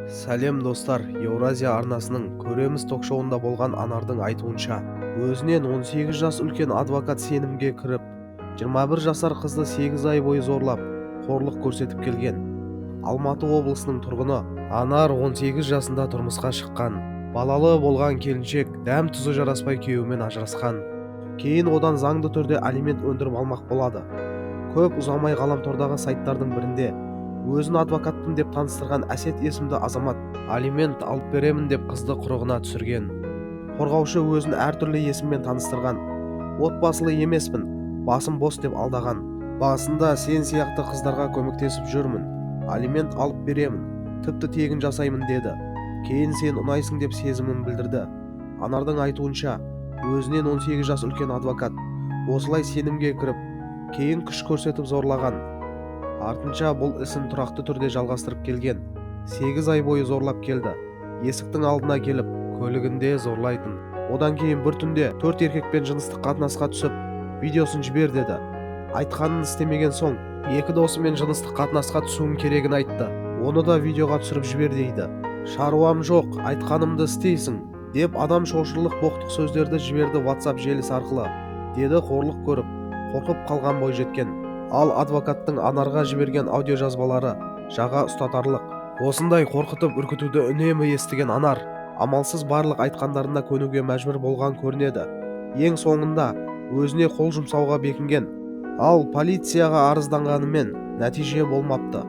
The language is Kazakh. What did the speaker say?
Сәлем достар, Еуразия арнасының көреміз ток-шоуында болған Анардың айтуынша, өзінен 18 жас үлкен адвокат сенімге кіріп, 21 жасар қызды 8 ай бойы зорлап, қорлық көрсетіп келген. Алматы облысының тұрғыны Анар 18 жасында тұрмысқа шыққан. Балалы болған келіншек дәм-тұзы жараспай күйеуімен ажырасқан. Кейін одан заңды түрде алимент өндіріп алмақ болады. Көп ұзамай ғаламтордағы сайттардың бірінде өзін адвокатпын деп таныстырған Әсет есімді азамат алимент алып беремін деп қызды құрығына түсірген. Қорғаушы өзін әртүрлі есіммен таныстырған. Отбасылы емеспін, басым бос деп алдаған. Басында сен сияқты қыздарға көмектесіп жүрмін, алимент алып беремін, тіпті тегін жасаймын деді. Кейін сен ұнайсың деп сезімін білдірді. Анардың айтуынша, өзінен 18 жас үлкен адвокат осылай сенімге кіріп, кейін күш көрсетіп зорлаған. Артынша бұл ісін тұрақты түрде жалғастырып келген. 8 ай бойы зорлап келді. Есіктің алдына келіп, көлігінде зорлайтын. Одан кейін бір түнде 4 еркекпен жыныстық қатынасқа түсіп, видеосын жібер деді. Айтқанын істемеген соң, 2 досымен жыныстық қатынасқа түсуім керегін айтты. Оны да видеоға түсіріп жібер дейді. Шаруам жоқ, айтқанымды істейсің, деп адам шошырлық боқтық сөздерді жіберді WhatsApp желісі арқылы, деді қорлық көріп, қорқып қалған бойжеткен. Ал адвокаттың Анарға жіберген аудиожазбалары жаға ұстатарлық. Осындай қорқытып үркітуді үнемі естіген Анар амалсыз барлық айтқандарына көнуге мәжбүр болған көрінеді. Ең соңында өзіне қол жұмсауға бекінген. Ал полицияға арызданғанымен нәтиже болмапты.